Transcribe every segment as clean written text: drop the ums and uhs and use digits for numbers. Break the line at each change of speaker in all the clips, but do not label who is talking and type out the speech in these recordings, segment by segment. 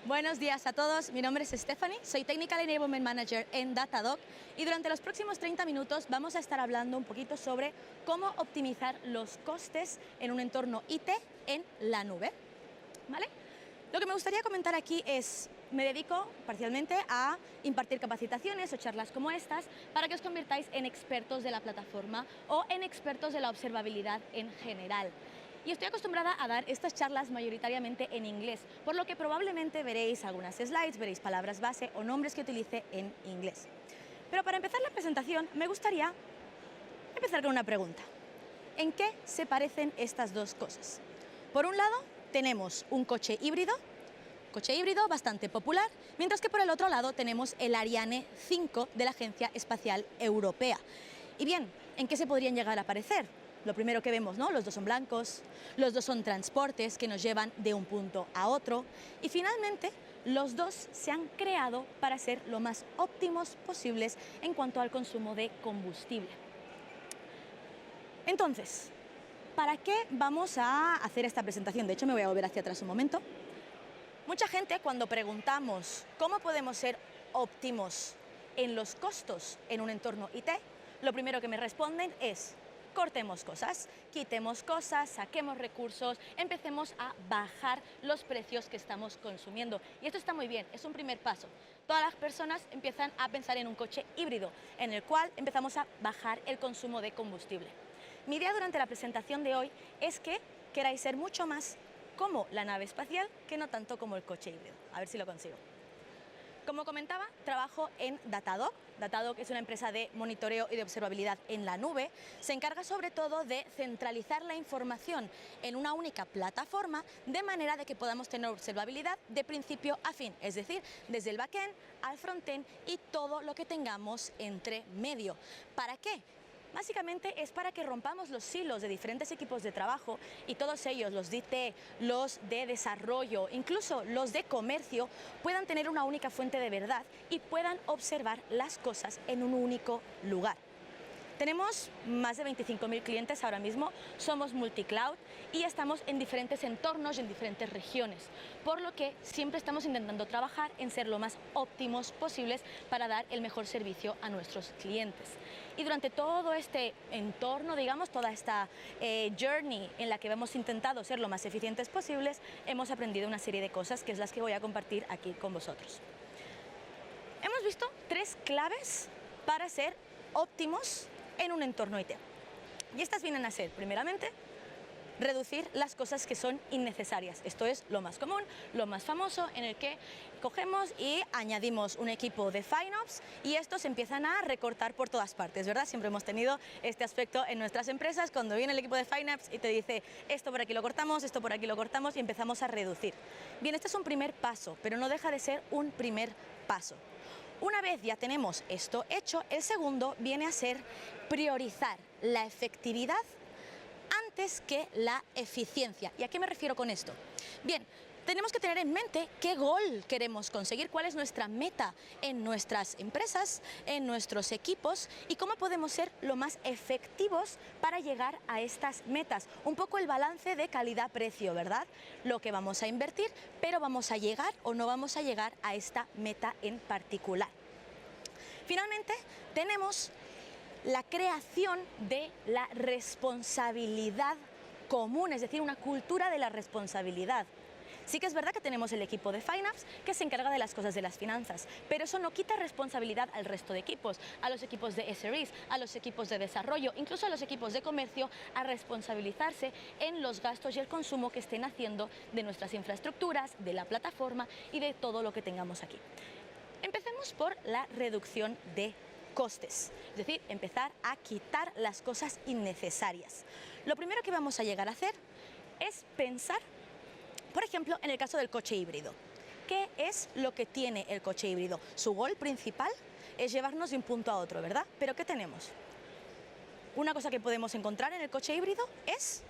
Buenos días a todos, mi nombre es Stephanie, soy Technical Enablement Manager en Datadog y durante los próximos 30 minutos vamos a estar hablando un poquito sobre cómo optimizar los costes en un entorno IT en la nube. ¿Vale? Lo que me gustaría comentar aquí es, me dedico parcialmente a impartir capacitaciones o charlas como estas para que os convirtáis en expertos de la plataforma o en expertos de la observabilidad en general. Y estoy acostumbrada a dar estas charlas mayoritariamente en inglés, por lo que probablemente veréis algunas slides, veréis palabras base o nombres que utilice en inglés. Pero para empezar la presentación me gustaría empezar con una pregunta. ¿En qué se parecen estas dos cosas? Por un lado, tenemos un coche híbrido bastante popular, mientras que por el otro lado tenemos el Ariane 5 de la Agencia Espacial Europea. Y bien, ¿en qué se podrían llegar a parecer? Lo primero que vemos, ¿no? Los dos son blancos, los dos son transportes que nos llevan de un punto a otro y finalmente los dos se han creado para ser lo más óptimos posibles en cuanto al consumo de combustible. Entonces, ¿para qué vamos a hacer esta presentación? De hecho, me voy a volver hacia atrás un momento. Mucha gente, cuando preguntamos cómo podemos ser óptimos en los costos en un entorno IT, lo primero que me responden es: cortemos cosas, quitemos cosas, saquemos recursos, empecemos a bajar los precios que estamos consumiendo. Y esto está muy bien, es un primer paso. Todas las personas empiezan a pensar en un coche híbrido, en el cual empezamos a bajar el consumo de combustible. Mi idea durante la presentación de hoy es que queráis ser mucho más como la nave espacial que no tanto como el coche híbrido. A ver si lo consigo. Como comentaba, trabajo en Datadog. Datadog es una empresa de monitoreo y de observabilidad en la nube. Se encarga sobre todo de centralizar la información en una única plataforma de manera de que podamos tener observabilidad de principio a fin, es decir, desde el backend al frontend y todo lo que tengamos entre medio. ¿Para qué? Básicamente es para que rompamos los silos de diferentes equipos de trabajo y todos ellos, los de IT, los de desarrollo, incluso los de comercio, puedan tener una única fuente de verdad y puedan observar las cosas en un único lugar. Tenemos más de 25.000 clientes ahora mismo, somos multicloud y estamos en diferentes entornos y en diferentes regiones, por lo que siempre estamos intentando trabajar en ser lo más óptimos posibles para dar el mejor servicio a nuestros clientes. Y durante todo este entorno, digamos, toda esta journey en la que hemos intentado ser lo más eficientes posibles, hemos aprendido una serie de cosas que es las que voy a compartir aquí con vosotros. Hemos visto 3 claves para ser óptimos en un entorno IT. Y estas vienen a ser, primeramente, reducir las cosas que son innecesarias. Esto es lo más común, lo más famoso, en el que cogemos y añadimos un equipo de FinOps y estos empiezan a recortar por todas partes, ¿verdad? Siempre hemos tenido este aspecto en nuestras empresas, cuando viene el equipo de FinOps y te dice esto por aquí lo cortamos, esto por aquí lo cortamos y empezamos a reducir. Bien, este es un primer paso, pero no deja de ser un primer paso. Una vez ya tenemos esto hecho, el segundo viene a ser priorizar la efectividad antes que la eficiencia. ¿Y a qué me refiero con esto? Bien, tenemos que tener en mente qué gol queremos conseguir, cuál es nuestra meta en nuestras empresas, en nuestros equipos y cómo podemos ser lo más efectivos para llegar a estas metas. Un poco el balance de calidad-precio, ¿verdad? Lo que vamos a invertir, pero vamos a llegar o no vamos a llegar a esta meta en particular. Finalmente, tenemos la creación de la responsabilidad común, es decir, una cultura de la responsabilidad. Sí que es verdad que tenemos el equipo de FinOps que se encarga de las cosas de las finanzas, pero eso no quita responsabilidad al resto de equipos, a los equipos de SREs, a los equipos de desarrollo, incluso a los equipos de comercio, a responsabilizarse en los gastos y el consumo que estén haciendo de nuestras infraestructuras, de la plataforma y de todo lo que tengamos aquí. Empecemos por la reducción de costes, es decir, empezar a quitar las cosas innecesarias. Lo primero que vamos a llegar a hacer es pensar, por ejemplo, en el caso del coche híbrido. ¿Qué es lo que tiene el coche híbrido? Su gol principal es llevarnos de un punto a otro, ¿verdad? ¿Pero qué tenemos? Una cosa que podemos encontrar en el coche híbrido es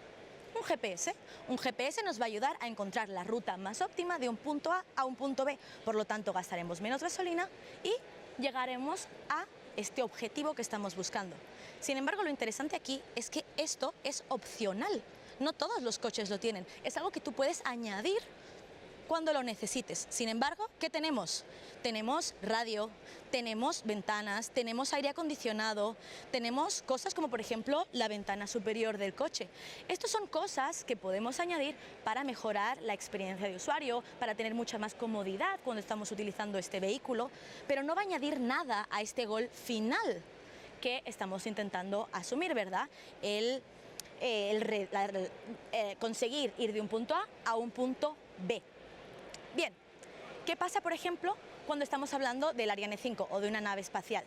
un GPS. Un GPS nos va a ayudar a encontrar la ruta más óptima de un punto A un punto B. Por lo tanto, gastaremos menos gasolina y llegaremos a este objetivo que estamos buscando. Sin embargo, lo interesante aquí es que esto es opcional. No todos los coches lo tienen. Es algo que tú puedes añadir cuando lo necesites. Sin embargo, ¿qué tenemos? Tenemos radio, tenemos ventanas, tenemos aire acondicionado, tenemos cosas como por ejemplo la ventana superior del coche. Estas son cosas que podemos añadir para mejorar la experiencia de usuario, para tener mucha más comodidad cuando estamos utilizando este vehículo, pero no va a añadir nada a este gol final que estamos intentando asumir, ¿verdad? Conseguir ir de un punto A un punto B. Bien, ¿qué pasa, por ejemplo, cuando estamos hablando del Ariane 5 o de una nave espacial?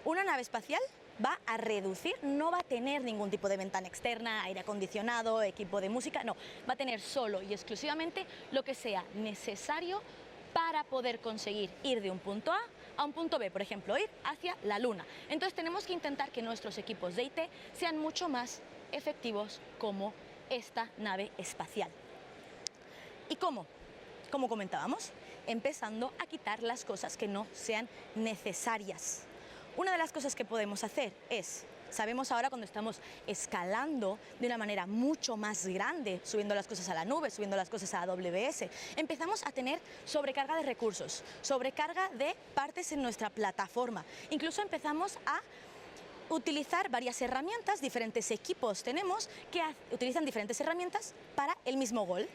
Una nave espacial va a reducir, no va a tener ningún tipo de ventana externa, aire acondicionado, equipo de música, no, va a tener solo y exclusivamente lo que sea necesario para poder conseguir ir de un punto a un punto B, por ejemplo, ir hacia la Luna. Entonces tenemos que intentar que nuestros equipos de IT sean mucho más efectivos como esta nave espacial. ¿Y cómo? Como comentábamos, empezando a quitar las cosas que no sean necesarias. Una de las cosas que podemos hacer es, sabemos ahora cuando estamos escalando de una manera mucho más grande, subiendo las cosas a la nube, subiendo las cosas a AWS, empezamos a tener sobrecarga de recursos, sobrecarga de partes en nuestra plataforma. Incluso empezamos a utilizar varias herramientas, diferentes equipos tenemos que utilizan diferentes herramientas para el mismo gol.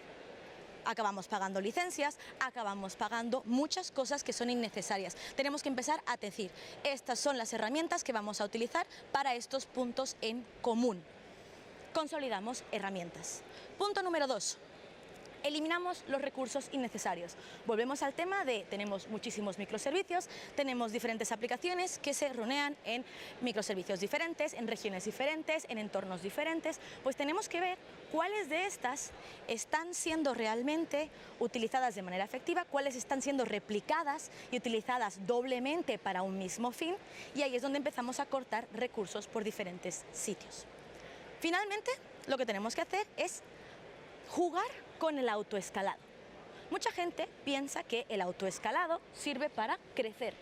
Acabamos pagando licencias, acabamos pagando muchas cosas que son innecesarias. Tenemos que empezar a decir, estas son las herramientas que vamos a utilizar para estos puntos en común. Consolidamos herramientas. Punto número 2. Eliminamos los recursos innecesarios. Volvemos al tema de tenemos muchísimos microservicios, tenemos diferentes aplicaciones que se runean en microservicios diferentes, en regiones diferentes, en entornos diferentes, pues tenemos que ver cuáles de estas están siendo realmente utilizadas de manera efectiva, cuáles están siendo replicadas y utilizadas doblemente para un mismo fin, y ahí es donde empezamos a cortar recursos por diferentes sitios. Finalmente, lo que tenemos que hacer es jugar con el autoescalado. Mucha gente piensa que el autoescalado sirve para crecer.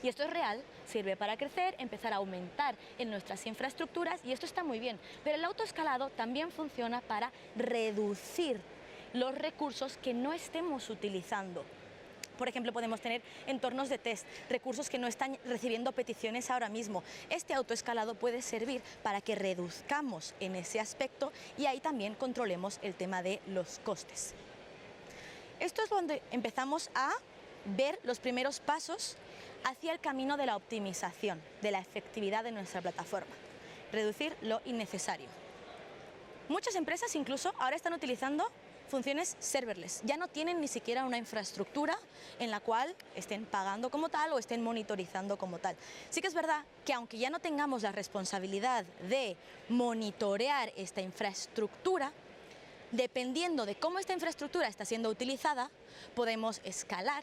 Y esto es real, sirve para crecer, empezar a aumentar en nuestras infraestructuras, y esto está muy bien. Pero el autoescalado también funciona para reducir los recursos que no estemos utilizando. Por ejemplo, podemos tener entornos de test, recursos que no están recibiendo peticiones ahora mismo. Este autoescalado puede servir para que reduzcamos en ese aspecto y ahí también controlemos el tema de los costes. Esto es donde empezamos a ver los primeros pasos hacia el camino de la optimización, de la efectividad de nuestra plataforma. Reducir lo innecesario. Muchas empresas incluso ahora están utilizando funciones serverless, ya no tienen ni siquiera una infraestructura en la cual estén pagando como tal o estén monitorizando como tal. Sí que es verdad que aunque ya no tengamos la responsabilidad de monitorear esta infraestructura, dependiendo de cómo esta infraestructura está siendo utilizada, podemos escalar,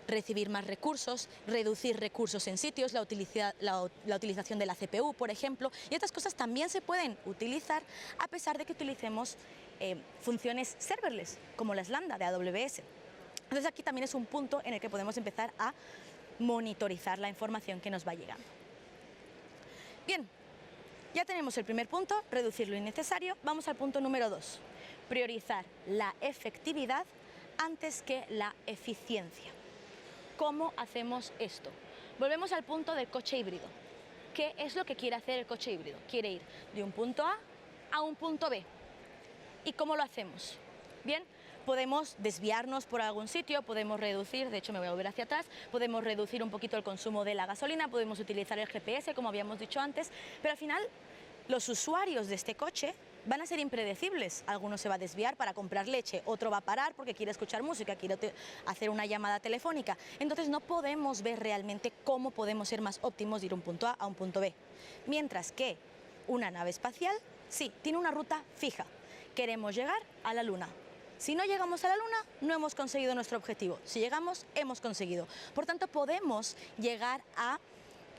recibir más recursos, reducir recursos en sitios, la utilización de la CPU, por ejemplo, y estas cosas también se pueden utilizar a pesar de que utilicemos funciones serverless, como las Lambda de AWS. Entonces aquí también es un punto en el que podemos empezar a monitorizar la información que nos va llegando. Bien, ya tenemos el primer punto, reducir lo innecesario. Vamos al punto número 2, priorizar la efectividad antes que la eficiencia. ¿Cómo hacemos esto? Volvemos al punto del coche híbrido. ¿Qué es lo que quiere hacer el coche híbrido? Quiere ir de un punto a un punto B. ¿Y cómo lo hacemos? Bien, podemos desviarnos por algún sitio, podemos reducir, de hecho me voy a volver hacia atrás, podemos reducir un poquito el consumo de la gasolina, podemos utilizar el GPS, como habíamos dicho antes, pero al final los usuarios de este coche van a ser impredecibles. Alguno se va a desviar para comprar leche, otro va a parar porque quiere escuchar música, quiere hacer una llamada telefónica. Entonces no podemos ver realmente cómo podemos ser más óptimos de ir de un punto A un punto B. Mientras que una nave espacial, sí, tiene una ruta fija. Queremos llegar a la Luna. Si no llegamos a la Luna, no hemos conseguido nuestro objetivo. Si llegamos, hemos conseguido. Por tanto, podemos llegar a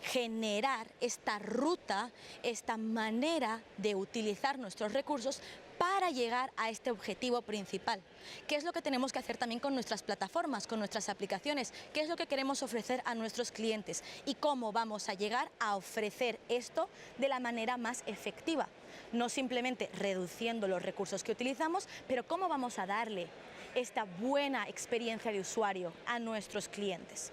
generar esta ruta, esta manera de utilizar nuestros recursos para llegar a este objetivo principal. ¿Qué es lo que tenemos que hacer también con nuestras plataformas, con nuestras aplicaciones? ¿Qué es lo que queremos ofrecer a nuestros clientes? ¿Y cómo vamos a llegar a ofrecer esto de la manera más efectiva? No simplemente reduciendo los recursos que utilizamos, pero cómo vamos a darle esta buena experiencia de usuario a nuestros clientes.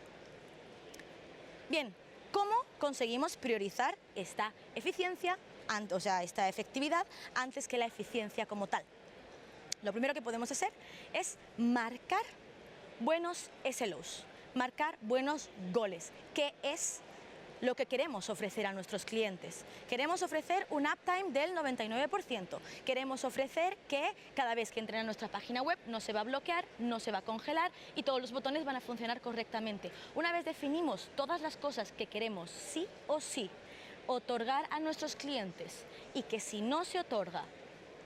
Bien, ¿cómo conseguimos priorizar esta eficiencia, o sea, esta efectividad, antes que la eficiencia como tal? Lo primero que podemos hacer es marcar buenos SLOs, marcar buenos goles, que es lo que queremos ofrecer a nuestros clientes. Queremos ofrecer un uptime del 99%. Queremos ofrecer que cada vez que entren a nuestra página web no se va a bloquear, no se va a congelar y todos los botones van a funcionar correctamente. Una vez definimos todas las cosas que queremos sí o sí otorgar a nuestros clientes y que si no se otorga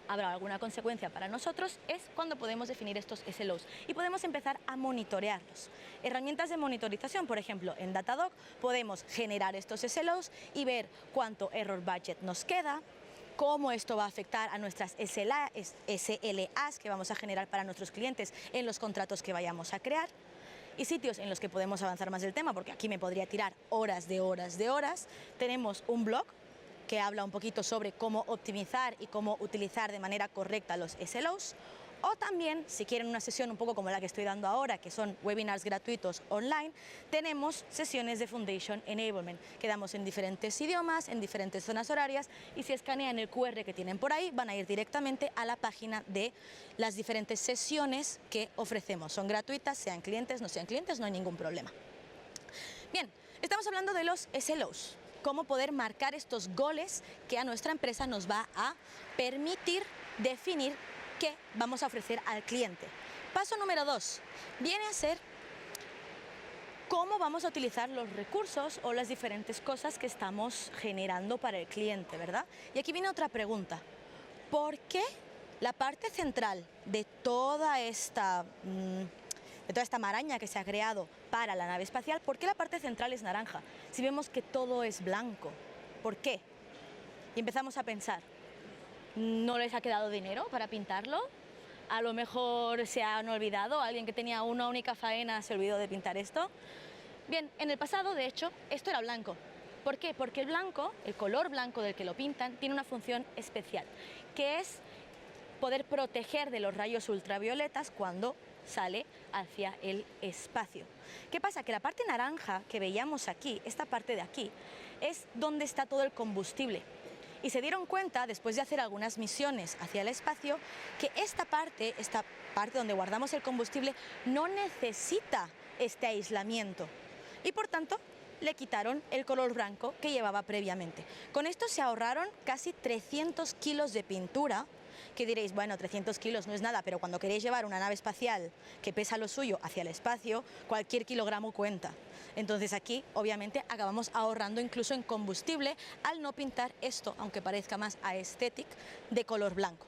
habrá alguna consecuencia para nosotros, es cuando podemos definir estos SLOs y podemos empezar a monitorearlos. Herramientas de monitorización, por ejemplo, en Datadog podemos generar estos SLOs y ver cuánto error budget nos queda, cómo esto va a afectar a nuestras SLAs que vamos a generar para nuestros clientes en los contratos que vayamos a crear, y sitios en los que podemos avanzar más del tema, porque aquí me podría tirar horas de horas de horas. Tenemos un blog que habla un poquito sobre cómo optimizar y cómo utilizar de manera correcta los SLOs, o también, si quieren una sesión un poco como la que estoy dando ahora, que son webinars gratuitos online, tenemos sesiones de Foundation Enablement, que damos en diferentes idiomas, en diferentes zonas horarias, y si escanean el QR que tienen por ahí, van a ir directamente a la página de las diferentes sesiones que ofrecemos. Son gratuitas, sean clientes, no hay ningún problema. Bien, estamos hablando de los SLOs. Cómo poder marcar estos goles que a nuestra empresa nos va a permitir definir qué vamos a ofrecer al cliente. Paso número 2 viene a ser cómo vamos a utilizar los recursos o las diferentes cosas que estamos generando para el cliente, ¿verdad? Y aquí viene otra pregunta. ¿Por qué la parte central de toda esta maraña que se ha creado para la nave espacial, ¿por qué la parte central es naranja? Si vemos que todo es blanco, ¿por qué? Y empezamos a pensar, ¿no les ha quedado dinero para pintarlo? A lo mejor se han olvidado, alguien que tenía una única faena se olvidó de pintar esto. Bien, en el pasado, de hecho, esto era blanco. ¿Por qué? Porque el blanco, el color blanco del que lo pintan, tiene una función especial, que es poder proteger de los rayos ultravioletas cuando sale hacia el espacio. ¿Qué pasa? Que la parte naranja que veíamos aquí, esta parte de aquí, es donde está todo el combustible. Y se dieron cuenta, después de hacer algunas misiones hacia el espacio, que esta parte donde guardamos el combustible, no necesita este aislamiento. Y por tanto, le quitaron el color blanco que llevaba previamente. Con esto se ahorraron casi 300 kilos de pintura, que diréis, bueno, 300 kilos no es nada, pero cuando queréis llevar una nave espacial que pesa lo suyo hacia el espacio, cualquier kilogramo cuenta. Entonces aquí, obviamente, acabamos ahorrando incluso en combustible al no pintar esto, aunque parezca más aesthetic, de color blanco.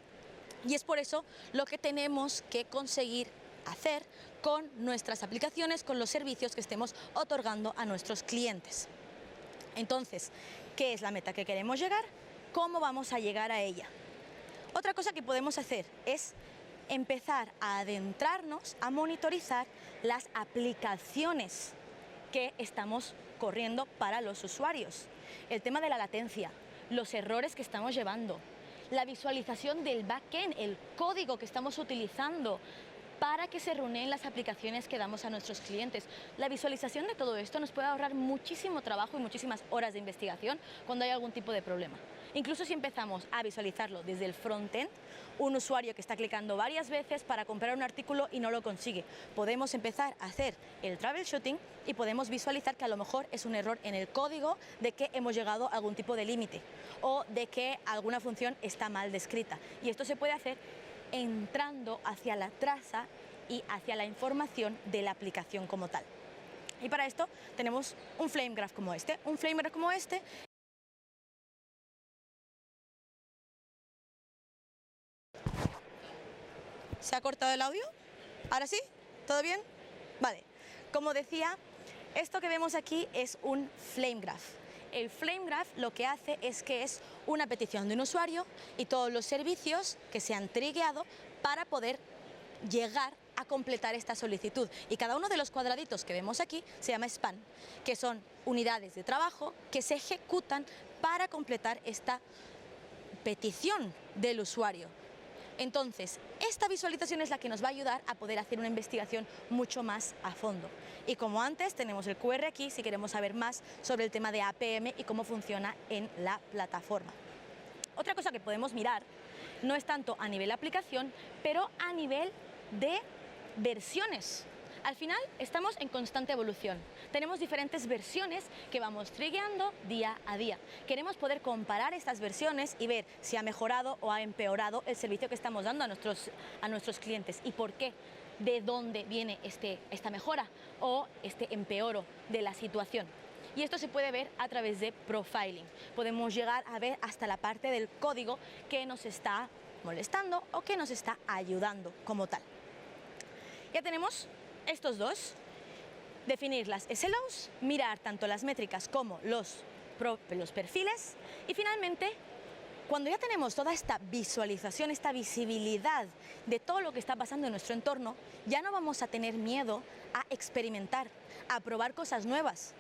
Y es por eso lo que tenemos que conseguir hacer con nuestras aplicaciones, con los servicios que estemos otorgando a nuestros clientes. Entonces, ¿qué es la meta que queremos llegar? ¿Cómo vamos a llegar a ella? Otra cosa que podemos hacer es empezar a adentrarnos a monitorizar las aplicaciones que estamos corriendo para los usuarios. El tema de la latencia, los errores que estamos llevando, la visualización del backend, el código que estamos utilizando para que se reúnen las aplicaciones que damos a nuestros clientes. La visualización de todo esto nos puede ahorrar muchísimo trabajo y muchísimas horas de investigación cuando hay algún tipo de problema. Incluso si empezamos a visualizarlo desde el frontend, un usuario que está clicando varias veces para comprar un artículo y no lo consigue, podemos empezar a hacer el troubleshooting y podemos visualizar que a lo mejor es un error en el código de que hemos llegado a algún tipo de límite o de que alguna función está mal descrita. Y esto se puede hacer entrando hacia la traza y hacia la información de la aplicación como tal. Y para esto tenemos un flame graph como este. Un flame graph como este ¿se ha cortado el audio? ¿Ahora sí? ¿Todo bien? Vale. Como decía, esto que vemos aquí es un flame graph. El flame graph lo que hace es que es una petición de un usuario y todos los servicios que se han trigueado para poder llegar a completar esta solicitud. Y cada uno de los cuadraditos que vemos aquí se llama span, que son unidades de trabajo que se ejecutan para completar esta petición del usuario. Entonces, esta visualización es la que nos va a ayudar a poder hacer una investigación mucho más a fondo. Y como antes, tenemos el QR aquí si queremos saber más sobre el tema de APM y cómo funciona en la plataforma. Otra cosa que podemos mirar no es tanto a nivel aplicación, pero a nivel de versiones. Al final estamos en constante evolución. Tenemos diferentes versiones que vamos trigueando día a día. Queremos poder comparar estas versiones y ver si ha mejorado o ha empeorado el servicio que estamos dando a nuestros clientes y por qué, de dónde viene esta mejora o este empeoro de la situación. Y esto se puede ver a través de profiling. Podemos llegar a ver hasta la parte del código que nos está molestando o que nos está ayudando como tal. Ya tenemos estos dos, definir las SLOs, mirar tanto las métricas como los perfiles y finalmente, cuando ya tenemos toda esta visualización, esta visibilidad de todo lo que está pasando en nuestro entorno, ya no vamos a tener miedo a experimentar, a probar cosas nuevas,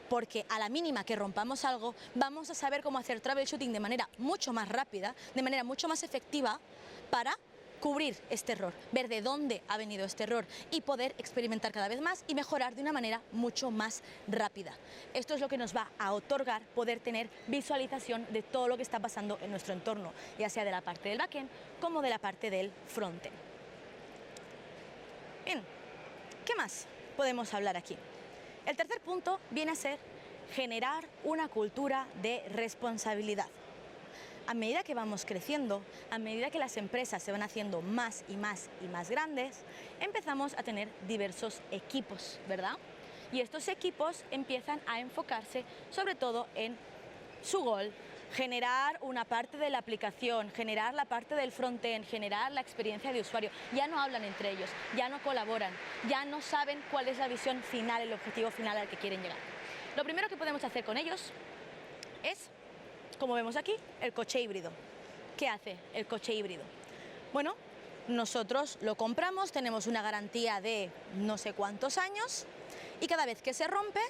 porque a la mínima que rompamos algo, vamos a saber cómo hacer troubleshooting de manera mucho más rápida, de manera mucho más efectiva para cubrir este error, ver de dónde ha venido este error y poder experimentar cada vez más y mejorar de una manera mucho más rápida. Esto es lo que nos va a otorgar poder tener visualización de todo lo que está pasando en nuestro entorno, ya sea de la parte del backend como de la parte del frontend. Bien, ¿qué más podemos hablar aquí? El tercer punto viene a ser generar una cultura de responsabilidad. A medida que vamos creciendo, a medida que las empresas se van haciendo más y más y más grandes, empezamos a tener diversos equipos, ¿verdad? Y estos equipos empiezan a enfocarse sobre todo en su goal, generar una parte de la aplicación, generar la parte del frontend, generar la experiencia de usuario. Ya no hablan entre ellos, ya no colaboran, ya no saben cuál es la visión final, el objetivo final al que quieren llegar. Lo primero que podemos hacer con ellos es, como vemos aquí, el coche híbrido. ¿Qué hace el coche híbrido? Bueno, nosotros lo compramos, tenemos una garantía de no sé cuántos años y cada vez que se rompe,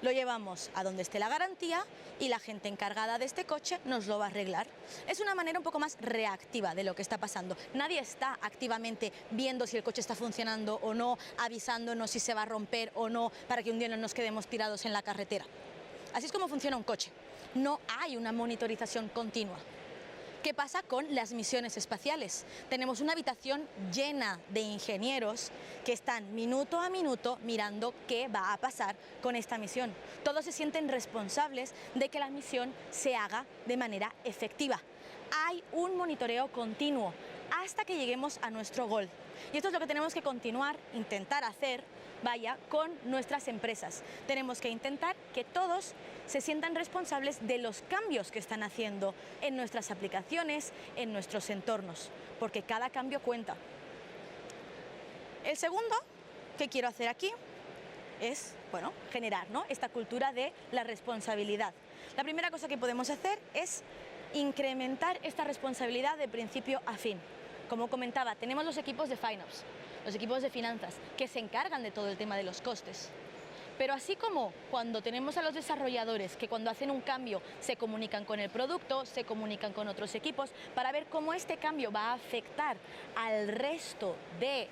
lo llevamos a donde esté la garantía y la gente encargada de este coche nos lo va a arreglar. Es una manera un poco más reactiva de lo que está pasando. Nadie está activamente viendo si el coche está funcionando o no, avisándonos si se va a romper o no, para que un día no nos quedemos tirados en la carretera. Así es como funciona un coche. No hay una monitorización continua. ¿Qué pasa con las misiones espaciales? Tenemos una habitación llena de ingenieros que están minuto a minuto mirando qué va a pasar con esta misión. Todos se sienten responsables de que la misión se haga de manera efectiva. Hay un monitoreo continuo hasta que lleguemos a nuestro goal. Y esto es lo que tenemos que continuar, intentar hacer, con nuestras empresas. Tenemos que intentar que todos se sientan responsables de los cambios que están haciendo en nuestras aplicaciones, en nuestros entornos, porque cada cambio cuenta. El segundo que quiero hacer aquí es, generar, esta cultura de la responsabilidad. La primera cosa que podemos hacer es incrementar esta responsabilidad de principio a fin. Como comentaba, tenemos los equipos de FinOps, los equipos de finanzas, que se encargan de todo el tema de los costes. Pero así como cuando tenemos a los desarrolladores que cuando hacen un cambio se comunican con el producto, se comunican con otros equipos para ver cómo este cambio va a afectar al resto de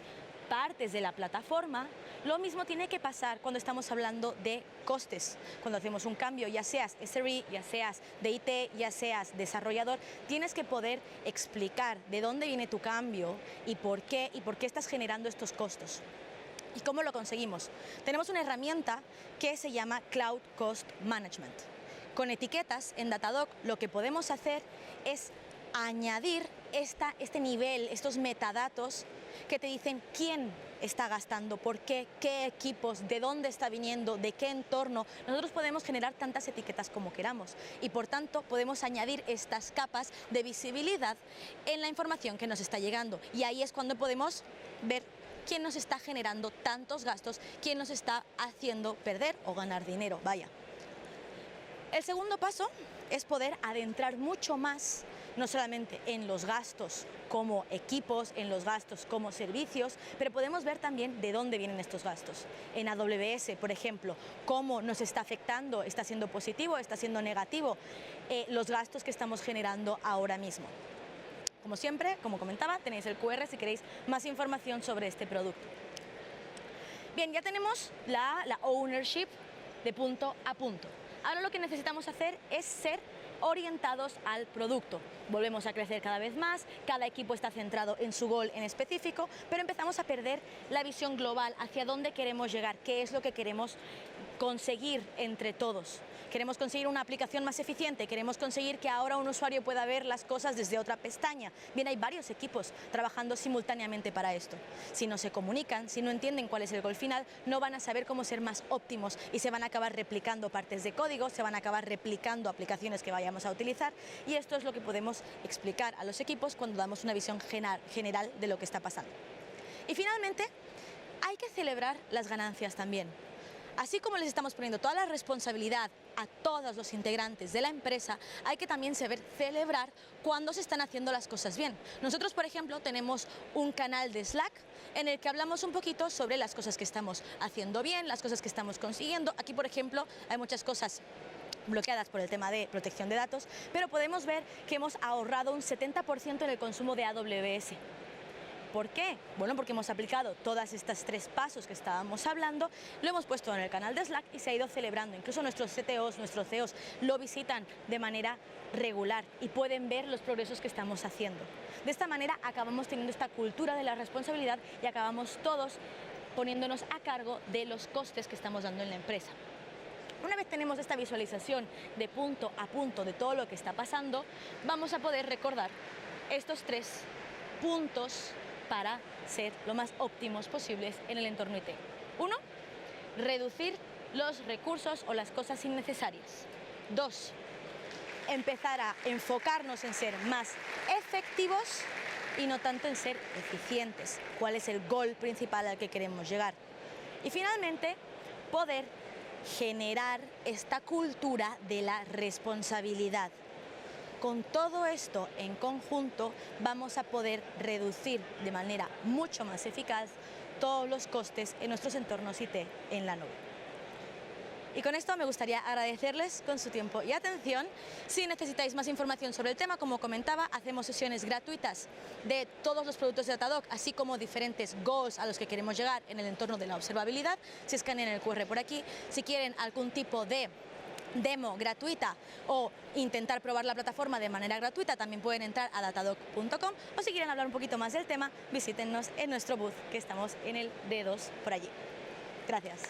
partes de la plataforma, lo mismo tiene que pasar cuando estamos hablando de costes. Cuando hacemos un cambio, ya seas SRE, ya seas de IT, ya seas desarrollador, tienes que poder explicar de dónde viene tu cambio y por qué estás generando estos costos. ¿Y cómo lo conseguimos? Tenemos una herramienta que se llama Cloud Cost Management. Con etiquetas en Datadog lo que podemos hacer es añadir este nivel, estos metadatos que te dicen quién está gastando, por qué, qué equipos, de dónde está viniendo, de qué entorno. Nosotros podemos generar tantas etiquetas como queramos y por tanto podemos añadir estas capas de visibilidad en la información que nos está llegando y ahí es cuando podemos ver quién nos está generando tantos gastos, quién nos está haciendo perder o ganar dinero, El segundo paso es poder adentrar mucho más, no solamente en los gastos como equipos, en los gastos como servicios, pero podemos ver también de dónde vienen estos gastos. En AWS, por ejemplo, cómo nos está afectando, está siendo positivo, está siendo negativo, los gastos que estamos generando ahora mismo. como siempre, como comentaba, tenéis el QR si queréis más información sobre este producto. Bien, ya tenemos la ownership de punto a punto. Ahora lo que necesitamos hacer es ser orientados al producto. Volvemos a crecer cada vez más, cada equipo está centrado en su gol en específico, pero empezamos a perder la visión global hacia dónde queremos llegar, qué es lo que queremos conseguir entre todos. Queremos conseguir una aplicación más eficiente, queremos conseguir que ahora un usuario pueda ver las cosas desde otra pestaña. Bien, hay varios equipos trabajando simultáneamente para esto. Si no se comunican, si no entienden cuál es el gol final, no van a saber cómo ser más óptimos y se van a acabar replicando partes de código, se van a acabar replicando aplicaciones que vayamos a utilizar, y esto es lo que podemos explicar a los equipos cuando damos una visión general de lo que está pasando. Y finalmente, hay que celebrar las ganancias también. Así como les estamos poniendo toda la responsabilidad a todos los integrantes de la empresa, hay que también saber celebrar cuando se están haciendo las cosas bien. Nosotros, por ejemplo, tenemos un canal de Slack en el que hablamos un poquito sobre las cosas que estamos haciendo bien, las cosas que estamos consiguiendo. Aquí, por ejemplo, hay muchas cosas bloqueadas por el tema de protección de datos, pero podemos ver que hemos ahorrado un 70% en el consumo de AWS. ¿Por qué? Bueno, porque hemos aplicado todos estos 3 pasos que estábamos hablando, lo hemos puesto en el canal de Slack y se ha ido celebrando. Incluso nuestros CTOs, nuestros CEOs lo visitan de manera regular y pueden ver los progresos que estamos haciendo. De esta manera acabamos teniendo esta cultura de la responsabilidad y acabamos todos poniéndonos a cargo de los costes que estamos dando en la empresa. Una vez tenemos esta visualización de punto a punto de todo lo que está pasando, vamos a poder recordar estos 3 puntos para ser lo más óptimos posibles en el entorno IT. 1. Reducir los recursos o las cosas innecesarias. 2. Empezar a enfocarnos en ser más efectivos y no tanto en ser eficientes. ¿Cuál es el gol principal al que queremos llegar? Y finalmente, poder generar esta cultura de la responsabilidad. Con todo esto en conjunto vamos a poder reducir de manera mucho más eficaz todos los costes en nuestros entornos IT en la nube. Y con esto me gustaría agradecerles con su tiempo y atención. Si necesitáis más información sobre el tema, como comentaba, hacemos sesiones gratuitas de todos los productos de Datadog, así como diferentes goals a los que queremos llegar en el entorno de la observabilidad. Si escanean el QR por aquí, si quieren algún tipo de demo gratuita o intentar probar la plataforma de manera gratuita, también pueden entrar a datadog.com, o si quieren hablar un poquito más del tema, visítennos en nuestro booth, que estamos en el D2 por allí. Gracias.